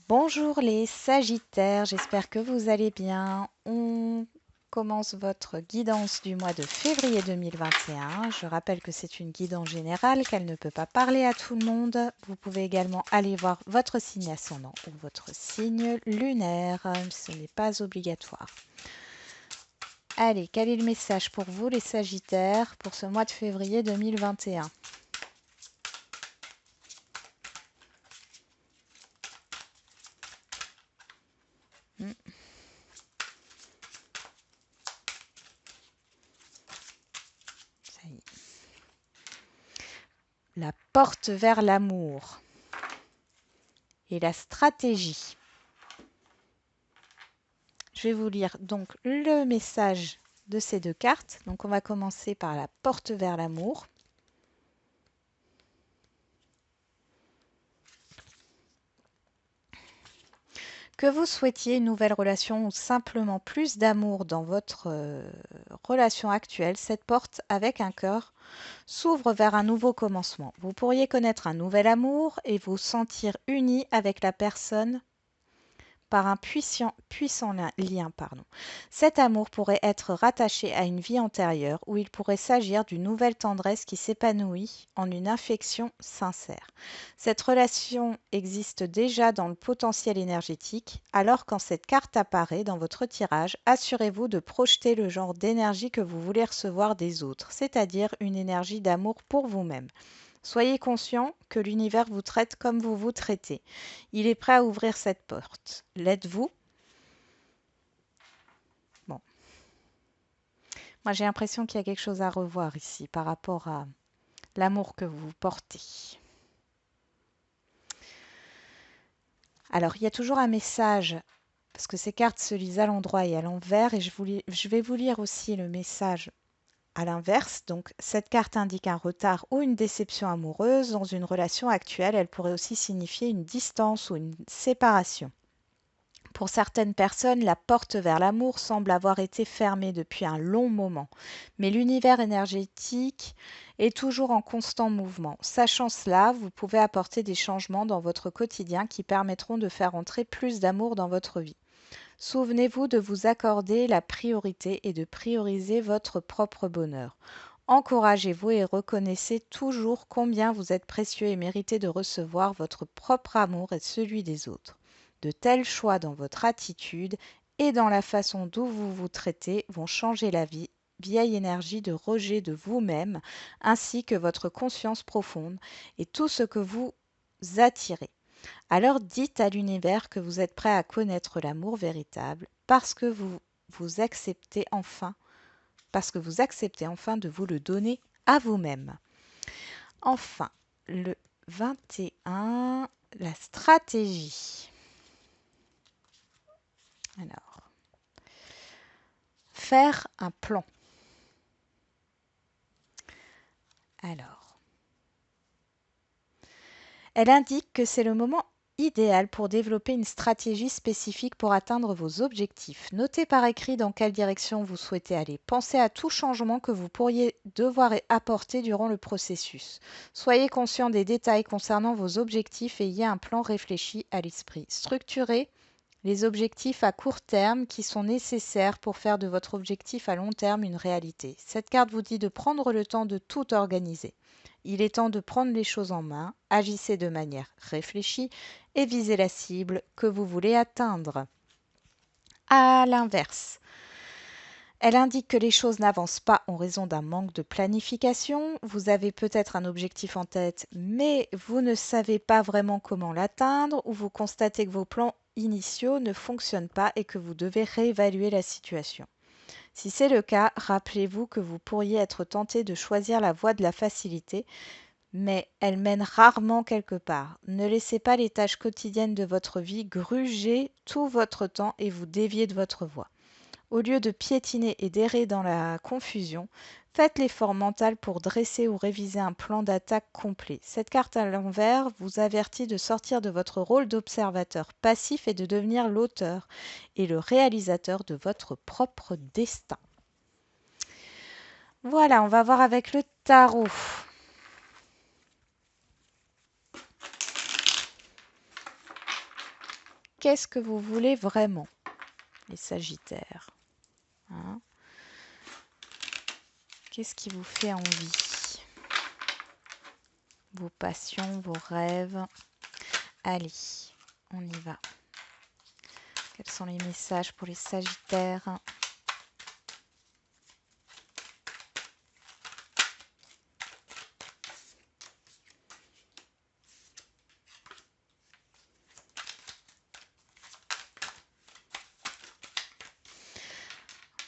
Bonjour les Sagittaires, j'espère que vous allez bien. On commence votre guidance du mois de février 2021. Je rappelle que c'est une guidance générale, qu'elle ne peut pas parler à tout le monde. Vous pouvez également aller voir votre signe ascendant ou votre signe lunaire. Ce n'est pas obligatoire. Allez, quel est le message pour vous les Sagittaires pour ce mois de février 2021? Hmm, ça y est. La porte vers l'amour et la stratégie. Je vais vous lire donc le message de ces deux cartes. Donc on va commencer par la porte vers l'amour. Que vous souhaitiez une nouvelle relation ou simplement plus d'amour dans votre relation actuelle, cette porte avec un cœur s'ouvre vers un nouveau commencement. Vous pourriez connaître un nouvel amour et vous sentir uni avec la personne par un puissant lien. Cet amour pourrait être rattaché à une vie antérieure où il pourrait s'agir d'une nouvelle tendresse qui s'épanouit en une affection sincère. Cette relation existe déjà dans le potentiel énergétique, alors quand cette carte apparaît dans votre tirage, assurez-vous de projeter le genre d'énergie que vous voulez recevoir des autres, c'est-à-dire une énergie d'amour pour vous-même. Soyez conscient que l'univers vous traite comme vous vous traitez. Il est prêt à ouvrir cette porte. L'êtes-vous? Bon, moi j'ai l'impression qu'il y a quelque chose à revoir ici par rapport à l'amour que vous portez. Alors, il y a toujours un message, parce que ces cartes se lisent à l'endroit et à l'envers, et je vais vous lire aussi le message à l'inverse. Donc, cette carte indique un retard ou une déception amoureuse dans une relation actuelle. Elle pourrait aussi signifier une distance ou une séparation. Pour certaines personnes, la porte vers l'amour semble avoir été fermée depuis un long moment, mais l'univers énergétique est toujours en constant mouvement. Sachant cela, vous pouvez apporter des changements dans votre quotidien qui permettront de faire entrer plus d'amour dans votre vie. Souvenez-vous de vous accorder la priorité et de prioriser votre propre bonheur. Encouragez-vous et reconnaissez toujours combien vous êtes précieux et méritez de recevoir votre propre amour et celui des autres. De tels choix dans votre attitude et dans la façon dont vous vous traitez vont changer la vieille énergie de rejet de vous-même ainsi que votre conscience profonde et tout ce que vous attirez. Alors dites à l'univers que vous êtes prêt à connaître l'amour véritable parce que vous acceptez enfin de vous le donner à vous-même. Enfin, le 21, la stratégie. Alors, faire un plan. Alors, elle indique que c'est le moment idéal pour développer une stratégie spécifique pour atteindre vos objectifs. Notez par écrit dans quelle direction vous souhaitez aller. Pensez à tout changement que vous pourriez devoir apporter durant le processus. Soyez conscient des détails concernant vos objectifs et ayez un plan réfléchi à l'esprit. Structurez les objectifs à court terme qui sont nécessaires pour faire de votre objectif à long terme une réalité. Cette carte vous dit de prendre le temps de tout organiser. Il est temps de prendre les choses en main, agissez de manière réfléchie et visez la cible que vous voulez atteindre. À l'inverse, elle indique que les choses n'avancent pas en raison d'un manque de planification. Vous avez peut-être un objectif en tête, mais vous ne savez pas vraiment comment l'atteindre, ou vous constatez que vos plans initiaux ne fonctionnent pas et que vous devez réévaluer la situation. Si c'est le cas, rappelez-vous que vous pourriez être tenté de choisir la voie de la facilité, mais elle mène rarement quelque part. Ne laissez pas les tâches quotidiennes de votre vie gruger tout votre temps et vous dévier de votre voie. Au lieu de piétiner et d'errer dans la confusion, faites l'effort mental pour dresser ou réviser un plan d'attaque complet. Cette carte à l'envers vous avertit de sortir de votre rôle d'observateur passif et de devenir l'auteur et le réalisateur de votre propre destin. Voilà, on va voir avec le tarot. qu'est-ce que vous voulez vraiment, les Sagittaires, hein? Qu'est-ce qui vous fait envie? Vos passions, vos rêves. Allez, on y va. Quels sont les messages pour les Sagittaires?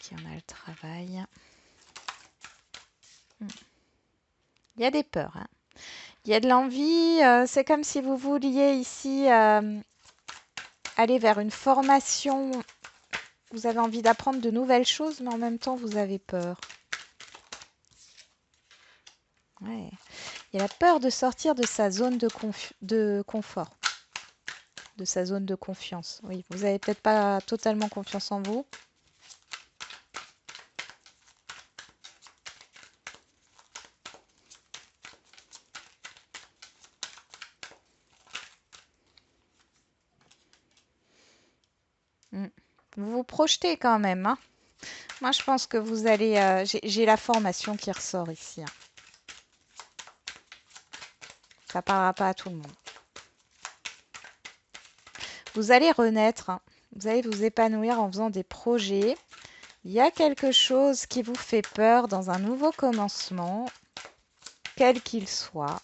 Ok, on a le travail. Il y a des peurs, hein. Il y a de l'envie. C'est comme si vous vouliez ici aller vers une formation. Vous avez envie d'apprendre de nouvelles choses, mais en même temps, vous avez peur. Ouais. Il y a la peur de sortir de sa zone de confort, de sa zone de confiance. Oui, vous n'avez peut-être pas totalement confiance en vous. Vous vous projetez quand même, hein. Moi, je pense que vous allez... j'ai la formation qui ressort ici, hein. Ça ne parlera pas à tout le monde. Vous allez renaître, hein. Vous allez vous épanouir en faisant des projets. Il y a quelque chose qui vous fait peur dans un nouveau commencement, quel qu'il soit.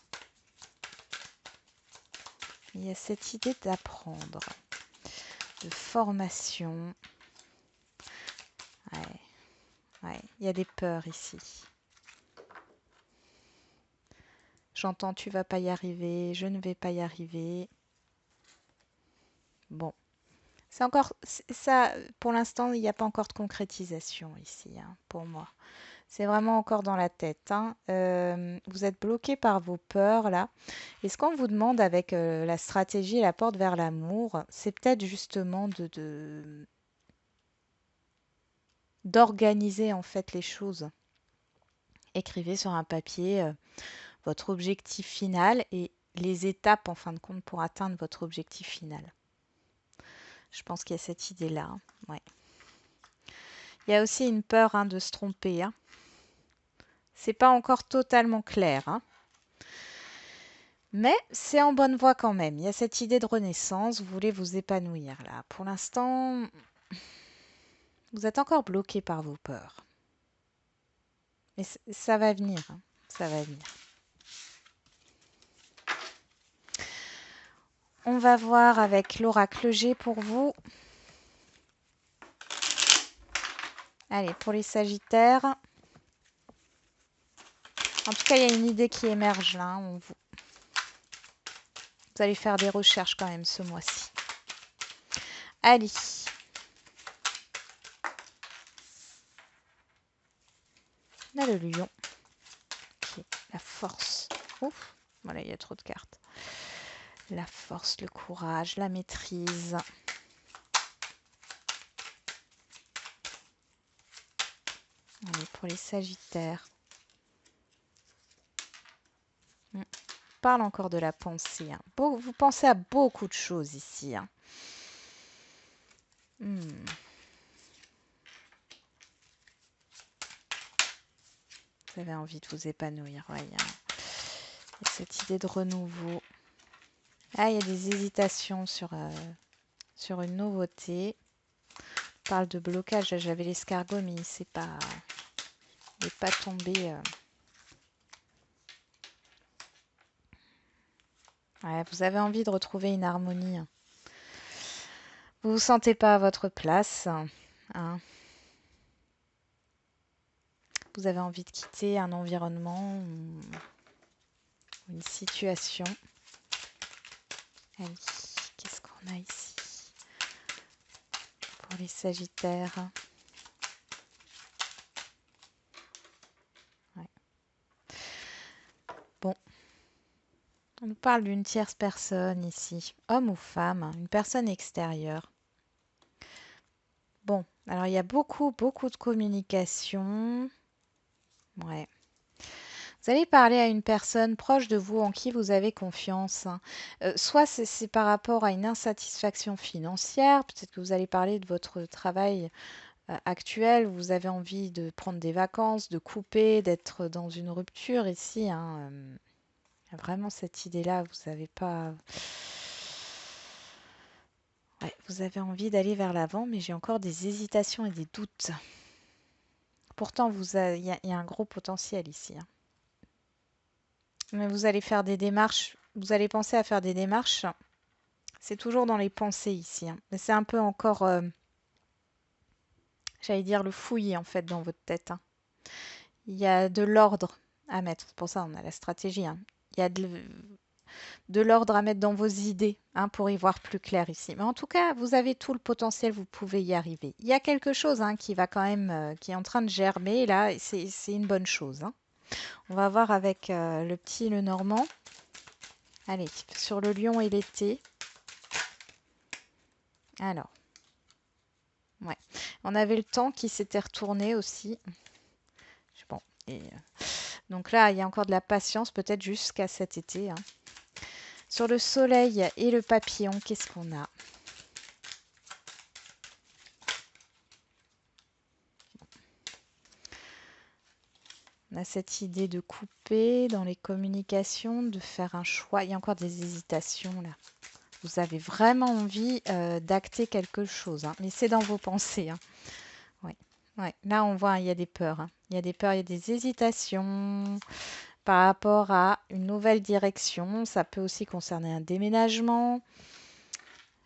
Il y a cette idée d'apprendre, de formation. Ouais, il y a des peurs ici. J'entends tu vas pas y arriver, je ne vais pas y arriver. Bon, c'est encore ça. Pour l'instant, il n'y a pas encore de concrétisation ici, hein, pour moi. C'est vraiment encore dans la tête, hein. Vous êtes bloqué par vos peurs là. Et ce qu'on vous demande avec la stratégie et la porte vers l'amour, c'est peut-être justement d'organiser en fait les choses. Écrivez sur un papier votre objectif final et les étapes en fin de compte pour atteindre votre objectif final. Je pense qu'il y a cette idée-là, hein. Ouais. Il y a aussi une peur, hein, de se tromper, hein. C'est pas encore totalement clair, hein. Mais c'est en bonne voie quand même. Il y a cette idée de renaissance. Vous voulez vous épanouir là. Pour l'instant, vous êtes encore bloqué par vos peurs. Mais ça va venir, hein. Ça va venir. On va voir avec l'oracle G pour vous. Allez, pour les Sagittaires. En tout cas, il y a une idée qui émerge là, hein. Vous allez faire des recherches quand même ce mois-ci. Allez. On a le lion. Okay. La force. Ouf. Voilà, il y a trop de cartes. La force, le courage, la maîtrise. Allez, pour les Sagittaires. On parle encore de la pensée, hein. Vous pensez à beaucoup de choses ici, hein. Vous avez envie de vous épanouir. Ouais, il y a cette idée de renouveau. Ah, il y a des hésitations sur une nouveauté. On parle de blocage. J'avais l'escargot, mais il n'est pas tombé. Ouais, vous avez envie de retrouver une harmonie, hein. Vous ne vous sentez pas à votre place, hein. Vous avez envie de quitter un environnement ou une situation. Allez, qu'est-ce qu'on a ici pour les Sagittaires? Ouais. Bon, on nous parle d'une tierce personne ici, homme ou femme, une personne extérieure. Bon, alors il y a beaucoup de communication. Ouais. Vous allez parler à une personne proche de vous en qui vous avez confiance, hein. Soit c'est par rapport à une insatisfaction financière, peut-être que vous allez parler de votre travail actuel, vous avez envie de prendre des vacances, de couper, d'être dans une rupture ici, hein. Vraiment cette idée-là, vous n'avez pas... Ouais, vous avez envie d'aller vers l'avant, mais j'ai encore des hésitations et des doutes. Pourtant, il y a un gros potentiel ici, hein. Mais vous allez faire des démarches, vous allez penser à faire des démarches. C'est toujours dans les pensées ici, hein. Mais c'est un peu encore, j'allais dire, le fouillis en fait dans votre tête, hein. Il y a de l'ordre à mettre. C'est pour ça on a la stratégie, hein. Il y a de l'ordre à mettre dans vos idées, hein, pour y voir plus clair ici. Mais en tout cas, vous avez tout le potentiel, vous pouvez y arriver. Il y a quelque chose, hein, qui va quand même, qui est en train de germer là, et c'est une bonne chose, hein. On va voir avec le petit le Normand. Allez, sur le lion et l'été. Alors, ouais. On avait le temps qui s'était retourné aussi. Bon, et, donc là, il y a encore de la patience, peut-être jusqu'à cet été, hein. Sur le soleil et le papillon, qu'est-ce qu'on a? On a cette idée de couper dans les communications, de faire un choix. Il y a encore des hésitations là. Vous avez vraiment envie d'acter quelque chose, hein, mais c'est dans vos pensées, hein. Ouais. Ouais. Là, on voit, il y a des peurs, hein. Il y a des peurs, il y a des hésitations par rapport à une nouvelle direction. Ça peut aussi concerner un déménagement,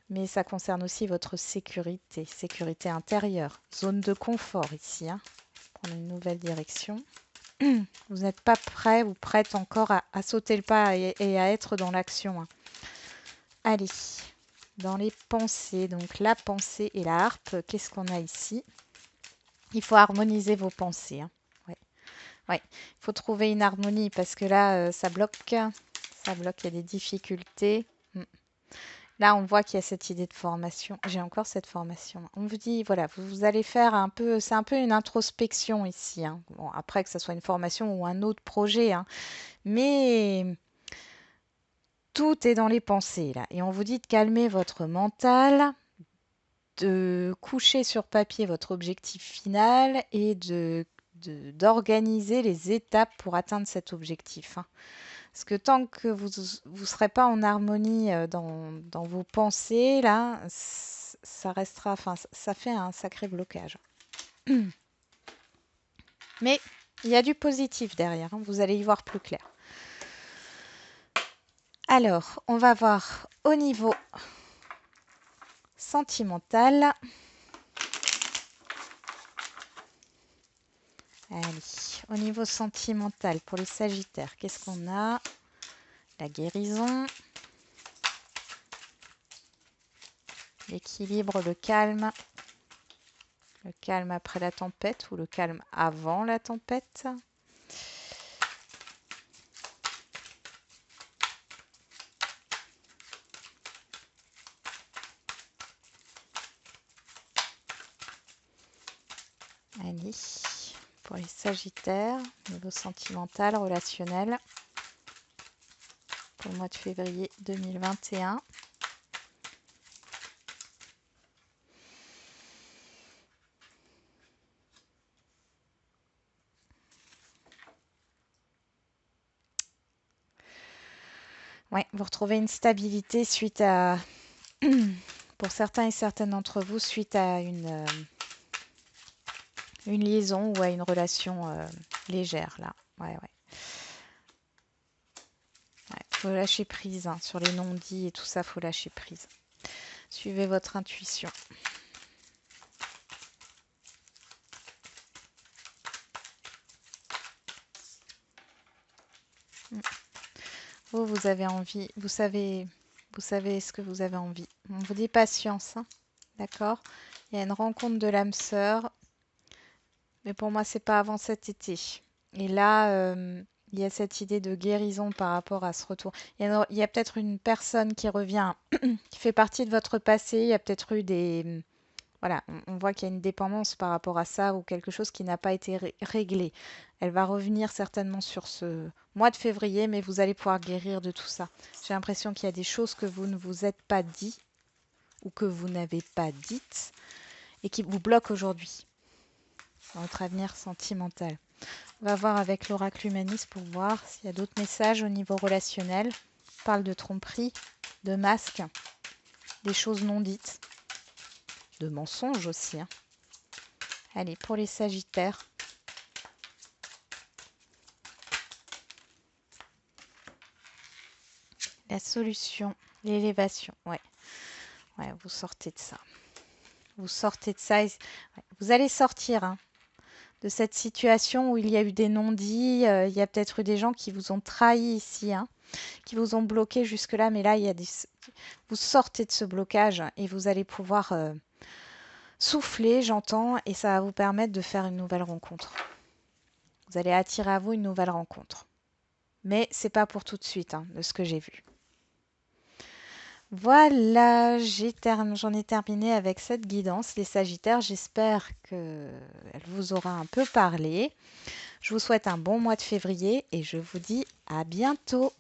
mais ça concerne aussi votre sécurité, sécurité intérieure, zone de confort ici, hein. Prendre une nouvelle direction. Vous n'êtes pas prêt ou prête encore à sauter le pas et à être dans l'action, hein. Allez, dans les pensées, donc la pensée et la harpe, qu'est-ce qu'on a ici? Il faut harmoniser vos pensées, hein. Ouais. Ouais. Il faut trouver une harmonie parce que là, ça bloque. Ça bloque, il y a des difficultés. Mm. Là, on voit qu'il y a cette idée de formation. J'ai encore cette formation. On vous dit, voilà, vous allez faire un peu, c'est un peu une introspection ici, hein. Bon, après que ce soit une formation ou un autre projet, hein. Mais tout est dans les pensées, là. Et on vous dit de calmer votre mental, de coucher sur papier votre objectif final et d'organiser les étapes pour atteindre cet objectif, hein. Parce que tant que vous ne serez pas en harmonie dans vos pensées, là, ça restera, enfin, ça fait un sacré blocage. Mais il y a du positif derrière, hein, vous allez y voir plus clair. Alors, on va voir au niveau sentimental. Allez, au niveau sentimental, pour les Sagittaires, qu'est-ce qu'on a? La guérison, l'équilibre, le calme après la tempête ou le calme avant la tempête. Allez, pour les Sagittaires, niveau sentimental, relationnel, pour le mois de février 2021. Ouais, vous retrouvez une stabilité suite à, pour certains et certaines d'entre vous, suite à une liaison ou à une relation légère, là. Ouais, ouais. Ouais, faut lâcher prise, hein, sur les non-dits et tout ça, faut lâcher prise. Suivez votre intuition. Vous avez envie, vous savez ce que vous avez envie. On vous dit patience, hein, d'accord? Il y a une rencontre de l'âme sœur, mais pour moi, c'est pas avant cet été. Et là, il y a cette idée de guérison par rapport à ce retour. Il y a peut-être une personne qui revient, qui fait partie de votre passé. Il y a peut-être eu Voilà, on voit qu'il y a une dépendance par rapport à ça ou quelque chose qui n'a pas été réglé. Elle va revenir certainement sur ce mois de février, mais vous allez pouvoir guérir de tout ça. J'ai l'impression qu'il y a des choses que vous ne vous êtes pas dit ou que vous n'avez pas dites et qui vous bloquent aujourd'hui dans votre avenir sentimental. On va voir avec l'oracle humaniste pour voir s'il y a d'autres messages au niveau relationnel. On parle de tromperie, de masque, des choses non dites, de mensonges aussi, hein. Allez, pour les Sagittaires. La solution, l'élévation. Ouais, ouais, vous sortez de ça. Vous sortez de ça. Vous allez sortir, hein, de cette situation où il y a eu des non-dits. Il y a peut-être eu des gens qui vous ont trahi ici, hein, qui vous ont bloqué jusque-là. Mais là, vous sortez de ce blocage et vous allez pouvoir souffler, j'entends, et ça va vous permettre de faire une nouvelle rencontre. Vous allez attirer à vous une nouvelle rencontre. Mais c'est pas pour tout de suite, hein, de ce que j'ai vu. Voilà, j'en ai terminé avec cette guidance, les Sagittaires. J'espère qu'elle vous aura un peu parlé. Je vous souhaite un bon mois de février et je vous dis à bientôt.